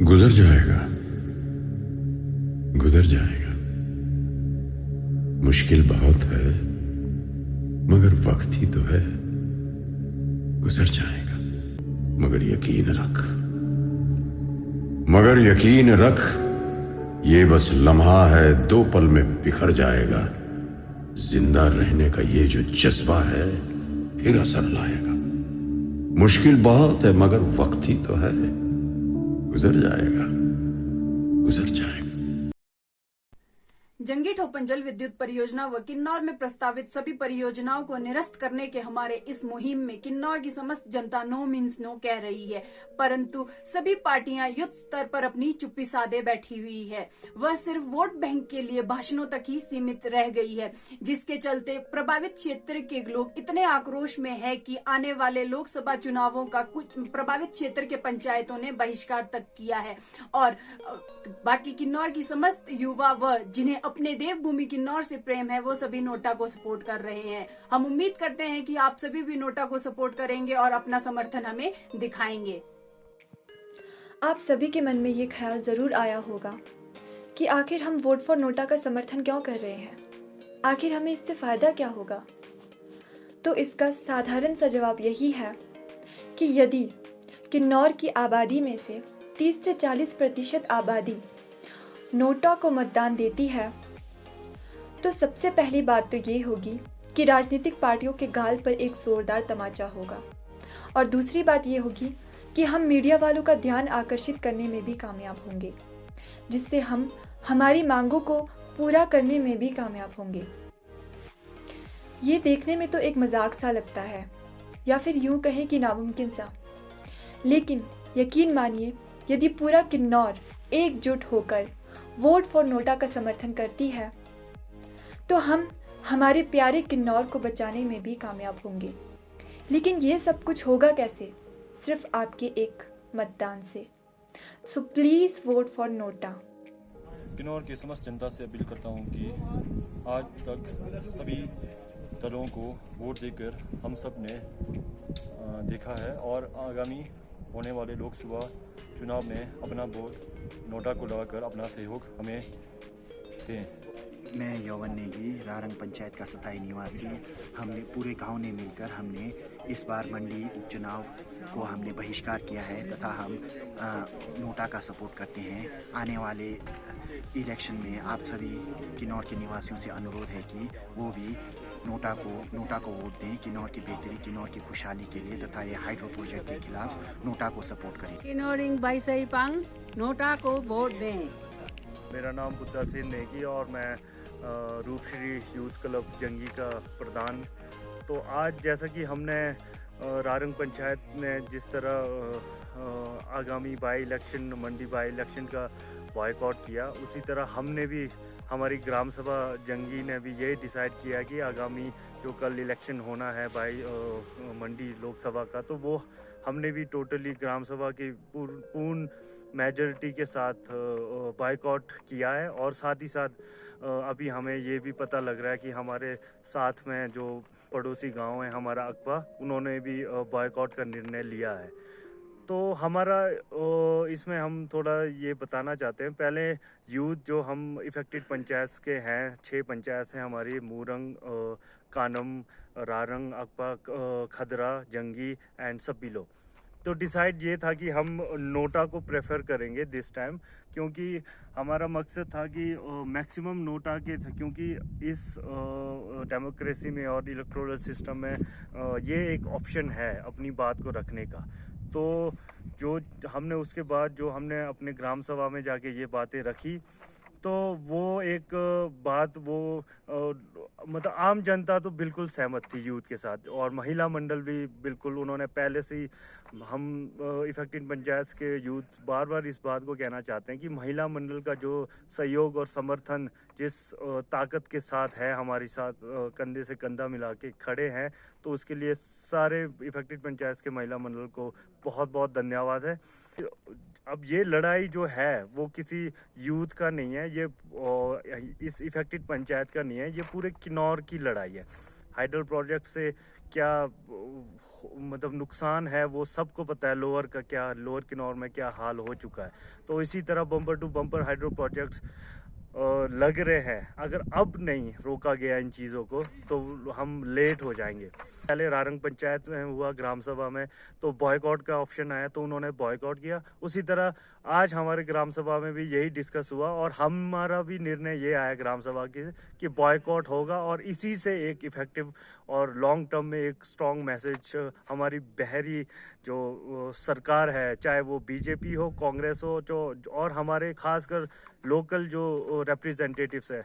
गुजर जाएगा, गुजर जाएगा। मुश्किल बहुत है मगर वक्त ही तो है। गुजर जाएगा मगर यकीन रख, मगर यकीन रख, ये बस लम्हा है, 2 पल में बिखर जाएगा। जिंदा रहने का ये जो जज्बा है फिर असर लाएगा। मुश्किल बहुत है मगर वक्त ही तो है। गुजर जाएगा, गुजर जाएगा। जंगी ठोपन जल विद्युत परियोजना व किन्नौर में प्रस्तावित सभी परियोजनाओं को निरस्त करने के हमारे इस मुहिम में किन्नौर की समस्त जनता नो मीन्स नो कह रही है, परंतु सभी पार्टियां युद्ध स्तर पर अपनी चुप्पी साधे बैठी हुई है। वह सिर्फ वोट बैंक के लिए भाषणों तक ही सीमित रह गई है, जिसके चलते प्रभावित क्षेत्र के लोग इतने आक्रोश में है कि आने वाले लोकसभा चुनावों का कुछ प्रभावित क्षेत्र के पंचायतों ने बहिष्कार तक किया है। और बाकी किन्नौर की समस्त युवा व जिन्हें अपने देवभूमि किन्नौर से प्रेम है वो सभी नोटा को सपोर्ट कर रहे हैं। हम उम्मीद करते हैं कि आप सभी भी नोटा को सपोर्ट करेंगे और अपना समर्थन हमें दिखाएंगे। आप सभी के मन में ये ख्याल ज़रूर आया होगा कि आखिर हम वोट फॉर नोटा का समर्थन क्यों कर रहे हैं, आखिर हमें इससे फ़ायदा क्या होगा। तो इसका साधारण सा जवाब यही है कि यदि किन्नौर की आबादी में से 30 से 40% आबादी नोटा को मतदान देती है तो सबसे पहली बात तो ये होगी कि राजनीतिक पार्टियों के गाल पर एक जोरदार तमाचा होगा, और दूसरी बात ये होगी कि हम मीडिया वालों का ध्यान आकर्षित करने में भी कामयाब होंगे, जिससे हम हमारी मांगों को पूरा करने में भी कामयाब होंगे। ये देखने में तो एक मजाक सा लगता है या फिर यूं कहें कि नामुमकिन सा, लेकिन यकीन मानिए यदि पूरा किन्नौर एकजुट होकर वोट फॉर नोटा का समर्थन करती है तो हम हमारे प्यारे किन्नौर को बचाने में भी कामयाब होंगे। लेकिन ये सब कुछ होगा कैसे? सिर्फ आपके एक मतदान से। So please vote for NOTA. Kinnaur की समस्त जनता से अपील करता हूँ कि आज तक सभी दलों को वोट देकर हम सब ने देखा है और आगामी होने वाले लोकसभा चुनाव में अपना वोट नोटा को लगाकर अपना सहयोग हमें दें। मैं यौवन नेगी, रारंग पंचायत का स्थायी निवासी। हमने पूरे गांव ने मिलकर हमने इस बार मंडी उपचुनाव को हमने बहिष्कार किया है तथा हम नोटा का सपोर्ट करते हैं। आने वाले इलेक्शन में आप सभी किन्नौर के निवासियों से अनुरोध है कि वो भी नोटा को वोट दें। किन्नौर की बेहतरी, किन्नौर की खुशहाली के लिए तथा ये हाइड्रो प्रोजेक्ट के खिलाफ नोटा को सपोर्ट करें। किन्नौरिंग बाई सही पांग नोटा को वोट दें। मेरा नाम बुद्धा सिंह नेगी और मैं रूपश्री यूथ क्लब जंगी का प्रधान। तो आज जैसा कि हमने रारंग पंचायत में जिस तरह आगामी by election, Mandi by election का बॉयकॉट किया, उसी तरह हमने भी, हमारी ग्राम सभा जंगी ने भी यही डिसाइड किया कि आगामी जो कल इलेक्शन होना है बाई मंडी लोकसभा का, तो वो हमने भी टोटली ग्राम सभा की पूर्ण मेजॉरिटी के साथ बॉयकॉट किया है। और साथ ही साथ अभी हमें ये भी पता लग रहा है कि हमारे साथ में जो पड़ोसी गांव है हमारा अकबा, उन्होंने भी बॉयकॉट का निर्णय लिया है। तो हमारा इसमें हम थोड़ा ये बताना चाहते हैं। पहले यूथ जो हम इफेक्टेड पंचायत के हैं, 6 पंचायत हैं हमारी, मूरंग, कानम, रारंग, अकबा, खदरा, जंगी एंड सपीलो। तो डिसाइड ये था कि हम नोटा को प्रेफर करेंगे दिस टाइम, क्योंकि हमारा मकसद था कि मैक्सिमम नोटा के था, क्योंकि इस डेमोक्रेसी में और इलेक्टोरल सिस्टम में ये एक ऑप्शन है अपनी बात को रखने का। तो जो हमने उसके बाद जो हमने अपने ग्राम सभा में जाके ये बातें रखी, तो वो एक बात वो मतलब आम जनता तो बिल्कुल सहमत थी यूथ के साथ, और महिला मंडल भी बिल्कुल, उन्होंने पहले से ही, हम इफेक्टेड पंचायत के यूथ बार बार इस बात को कहना चाहते हैं कि महिला मंडल का जो सहयोग और समर्थन जिस ताकत के साथ है हमारे साथ, कंधे से कंधा मिला के खड़े हैं, तो उसके लिए सारे इफेक्टेड पंचायत के महिला मंडल को बहुत बहुत धन्यवाद है। अब ये लड़ाई जो है वो किसी यूथ का नहीं है, ये इस इफेक्टेड पंचायत का नहीं है, ये पूरे किन्नौर की लड़ाई है। हाइडल प्रोजेक्ट से क्या मतलब नुकसान है वो सबको पता है, लोअर किन्नौर में क्या हाल हो चुका है। तो इसी तरह bumper to bumper hydro projects लग रहे हैं। अगर अब नहीं रोका गया इन चीज़ों को तो हम लेट हो जाएंगे। पहले रारंग पंचायत में हुआ ग्राम सभा में तो बॉयकॉट का ऑप्शन आया तो उन्होंने बॉयकॉट किया। उसी तरह आज हमारे ग्राम सभा में भी यही डिस्कस हुआ और हमारा भी निर्णय ये आया ग्राम सभा के कि बॉयकॉट होगा और इसी से एक इफेक्टिव और लॉन्ग टर्म में एक स्ट्रॉन्ग मैसेज हमारी बहरी जो सरकार है, चाहे वो बीजेपी हो, कांग्रेस हो, जो और हमारे खासकर लोकल जो रिप्रेजेंटेटिव्स है,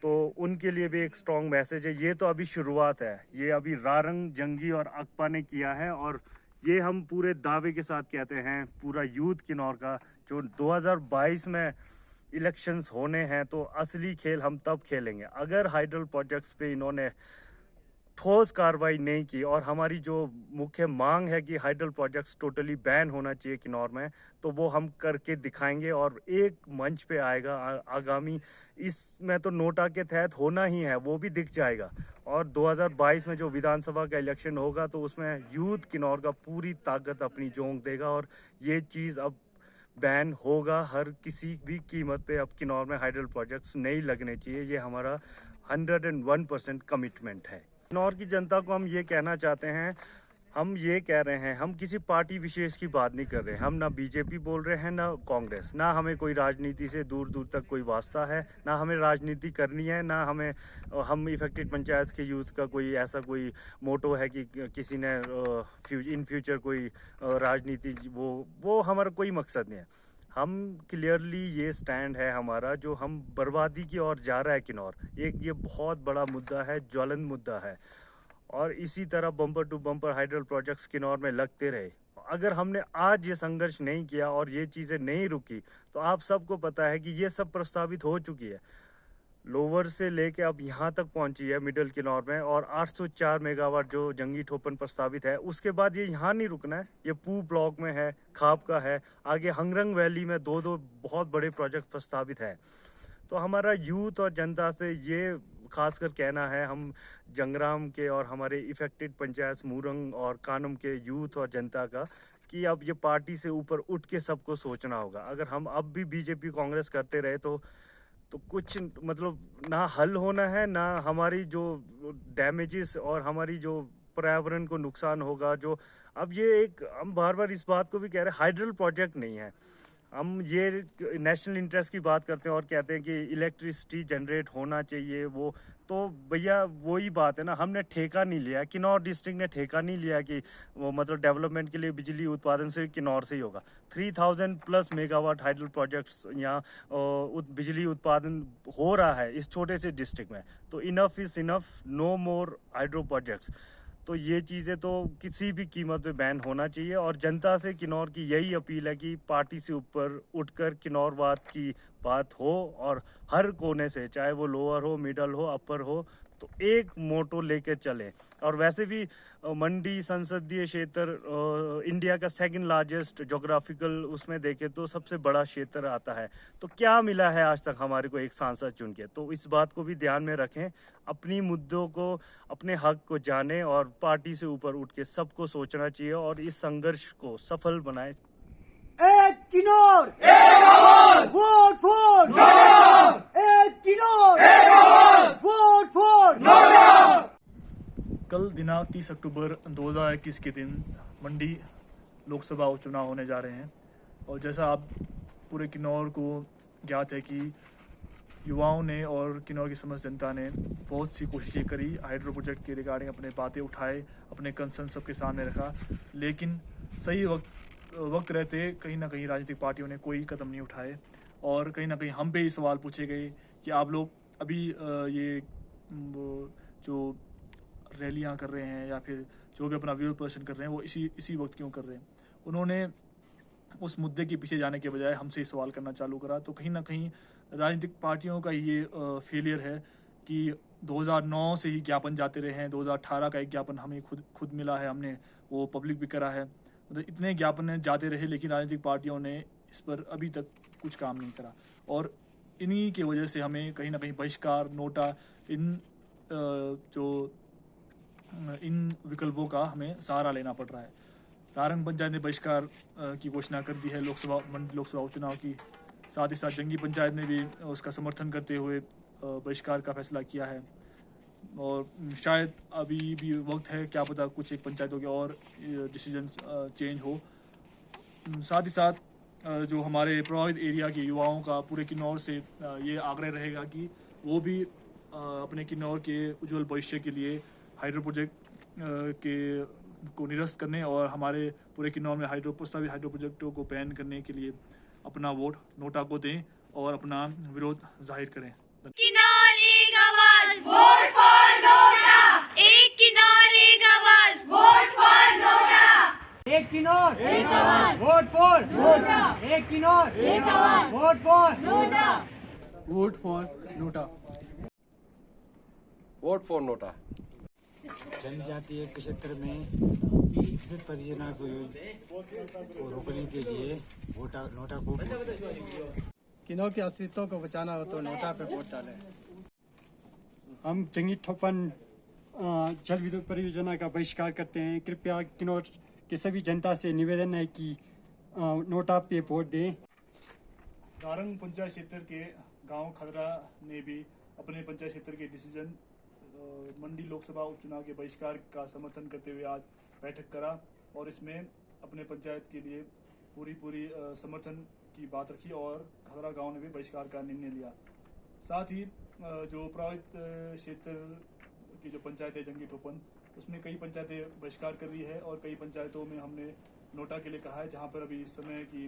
तो उनके लिए भी एक स्ट्रॉन्ग मैसेज है। ये तो अभी शुरुआत है, ये अभी रारंग, जंगी और अकपा ने किया है और ये हम पूरे दावे के साथ कहते हैं पूरा यूथ किन्नौर का, जो 2022 में इलेक्शंस होने हैं तो असली खेल हम तब खेलेंगे अगर हाइडल प्रोजेक्ट्स पे इन्होंने ठोस कार्रवाई नहीं की। और हमारी जो मुख्य मांग है कि हाइडल प्रोजेक्ट्स टोटली बैन होना चाहिए किन्नौर में, तो वो हम करके दिखाएंगे और एक मंच पे आएगा आगामी, इसमें तो नोटा के तहत होना ही है, वो भी दिख जाएगा। और 2022 में जो विधानसभा का इलेक्शन होगा तो उसमें यूथ किन्नौर का पूरी ताकत अपनी झोंक देगा और ये चीज़ अब बैन होगा हर किसी भी कीमत पे। अब किन्नौर में हाइडल प्रोजेक्ट्स नहीं लगने चाहिए, ये हमारा 101% कमिटमेंट है। किन्नौर की जनता को हम ये कहना चाहते हैं, हम ये कह रहे हैं, हम किसी पार्टी विशेष की बात नहीं कर रहे हैं, हम ना बीजेपी बोल रहे हैं ना कांग्रेस, ना हमें कोई राजनीति से दूर दूर तक कोई वास्ता है, ना हमें राजनीति करनी है, ना हम इफेक्टेड पंचायत के यूथ का कोई ऐसा कोई मोटो है कि किसी ने इन फ्यूचर कोई राजनीति, वो हमारा कोई मकसद नहीं है। हम क्लियरली ये स्टैंड है हमारा, जो हम बर्बादी की ओर जा रहा है किन्नौर, एक ये बहुत बड़ा मुद्दा है, ज्वलंत मुद्दा है। और इसी तरह bumper to bumper hydel projects Kinnaur में लगते रहे। अगर हमने आज ये संघर्ष नहीं किया और ये चीज़ें नहीं रुकी तो आप सबको पता है कि ये सब प्रस्तावित हो चुकी है, लोअर से लेके अब यहाँ तक पहुँची है मिडिल किन्नौर में। और 804 मेगावाट जो जंगी ठोपन प्रस्तावित है, उसके बाद ये यहाँ नहीं रुकना है, ये पू ब्लॉक में है, खाप का है, आगे हंगरंग वैली में दो बहुत बड़े प्रोजेक्ट प्रस्तावित है। तो हमारा यूथ और जनता से ये खासकर कहना है, हम जंगराम के और हमारे इफेक्टेड पंचायत मूरंग और कानम के यूथ और जनता का, कि अब ये पार्टी से ऊपर उठ के सबको सोचना होगा। अगर हम अब भी बीजेपी कांग्रेस करते रहे तो कुछ मतलब ना हल होना है, ना हमारी जो डैमेजेस और हमारी जो पर्यावरण को नुकसान होगा। जो अब ये एक, हम बार बार इस बात को भी कह रहे हैं, हाइडल प्रोजेक्ट नहीं है, हम ये नेशनल इंटरेस्ट की बात करते हैं और कहते हैं कि इलेक्ट्रिसिटी जनरेट होना चाहिए, वो तो भैया वही बात है ना, हमने ठेका नहीं लिया, किन्नौर डिस्ट्रिक्ट ने ठेका नहीं लिया कि वो मतलब डेवलपमेंट के लिए बिजली उत्पादन से किन्नौर से ही होगा। 3000+ मेगावाट हाइडल प्रोजेक्ट्स यहाँ बिजली उत्पादन हो रहा है इस छोटे से डिस्ट्रिक्ट में, तो enough is enough, no more hydro projects. तो ये चीज़ें तो किसी भी कीमत पे बैन होना चाहिए। और जनता से किन्नौर की यही अपील है कि पार्टी से ऊपर उठकर किन्नौरवाद की बात हो और हर कोने से, चाहे वो लोअर हो, मिडल हो, अपर हो, तो एक मोटो लेके चलें। और वैसे भी मंडी संसदीय क्षेत्र इंडिया का सेकंड लार्जेस्ट जोग्राफिकल उसमें देखें तो सबसे बड़ा क्षेत्र आता है। तो क्या मिला है आज तक हमारे को एक सांसद चुन के, तो इस बात को भी ध्यान में रखें, अपनी मुद्दों को, अपने हक को जाने और पार्टी से ऊपर उठ के सबको सोचना चाहिए और इस संघर्ष को सफल बनाए। एक किन्नौर, एक आवाज, वोट फॉर नोटा। एक किन्नौर, एक आवाज, वोट फॉर नोटा। कल दिनांक 30 अक्टूबर 2021 के दिन मंडी लोकसभा उपचुनाव होने जा रहे हैं और जैसा आप पूरे किन्नौर को ज्ञात है कि युवाओं ने और किन्नौर की समस्त जनता ने बहुत सी कोशिशें करी, हाइड्रो प्रोजेक्ट के रिगार्डिंग अपने बातें उठाए, अपने कंसर्न सबके सामने रखा, लेकिन सही वक्त रहते कहीं ना कहीं राजनीतिक पार्टियों ने कोई कदम नहीं उठाए। और कहीं ना कहीं हम पे ही सवाल पूछे गए कि आप लोग अभी ये जो रैलियां कर रहे हैं या फिर जो भी अपना विरोध प्रदर्शन कर रहे हैं वो इसी वक्त क्यों कर रहे हैं। उन्होंने उस मुद्दे के पीछे जाने के बजाय हमसे ही सवाल करना चालू करा। तो कहीं ना कहीं राजनीतिक पार्टियों का ये फेलियर है कि 2009 से ही ज्ञापन जाते रहे हैं, 2018 का एक ज्ञापन हमें खुद मिला है, हमने वो पब्लिक भी करा है, मतलब इतने ज्ञापन जाते रहे लेकिन राजनीतिक पार्टियों ने इस पर अभी तक कुछ काम नहीं करा। और इन्हीं की वजह से हमें कहीं ना कहीं बहिष्कार, नोटा, इन जो इन विकल्पों का हमें सहारा लेना पड़ रहा है। रारंग पंचायत ने बहिष्कार की घोषणा कर दी है लोकसभा उपचुनाव की। साथ ही साथ जंगी पंचायत ने भी उसका समर्थन करते हुए बहिष्कार का फैसला किया है। और शायद अभी भी वक्त है, क्या पता कुछ एक पंचायतों के और डिसीजंस चेंज हो। साथ ही साथ जो हमारे प्रभावित एरिया के युवाओं का पूरे किन्नौर से ये आग्रह रहेगा कि वो भी अपने किन्नौर के उज्जवल भविष्य के लिए हाइड्रो प्रोजेक्ट के को निरस्त करने और हमारे पूरे किन्नौर में प्रस्तावित हाइड्रो प्रोजेक्टों को बैन करने के लिए अपना वोट नोटा को दें और अपना विरोध जाहिर करें। किन्नौर एक आवाज, वोट फॉर नोटा। एक किन्नौर एक आवाज, वोट फॉर नोटा। एक किन्नौर एक आवाज, वोट फॉर नोटा। एक किन्नौर एक आवाज, vote for NOTA. Vote for NOTA. Vote for NOTA. जनजातीय क्षेत्र में विद्युत परियोजना को रोकने के लिए नोटा को किन्नौर के अस्तित्व को बचाना हो तो नोटा पे वोट डालें। हम जंगी ठोपन जल विद्युत परियोजना का बहिष्कार करते हैं। कृपया किन्नौर के सभी जनता से निवेदन है कि नोटा पे वोट दें। रारंग पंचायत क्षेत्र के गांव खदरा ने भी अपने पंचायत क्षेत्र के डिसीजन मंडी लोकसभा उपचुनाव के बहिष्कार का समर्थन करते हुए आज बैठक करा और इसमें अपने पंचायत के लिए पूरी समर्थन की बात रखी और खदरा गांव ने भी बहिष्कार का निर्णय लिया। साथ ही जो प्रभावित क्षेत्र की जो पंचायत है जंगी ठोपन, उसमें कई पंचायतें बहिष्कार कर रही है और कई पंचायतों में हमने नोटा के लिए कहा है, जहां पर अभी समय की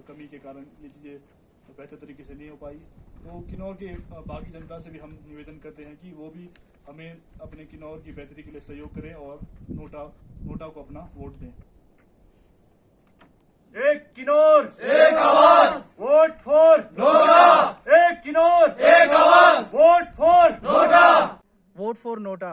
कमी के कारण ये चीज़ें बेहतर तरीके से नहीं हो पाई। तो किन्नौर के बाकी जनता से भी हम निवेदन करते हैं कि वो भी हमें अपने किन्नौर की बेहतरी के लिए सहयोग करें और नोटा को अपना वोट दें। एक किन्नौर एक आवाज, वोट फॉर नोटा। एक किन्नौर एक आवाज, vote for NOTA. Vote for NOTA.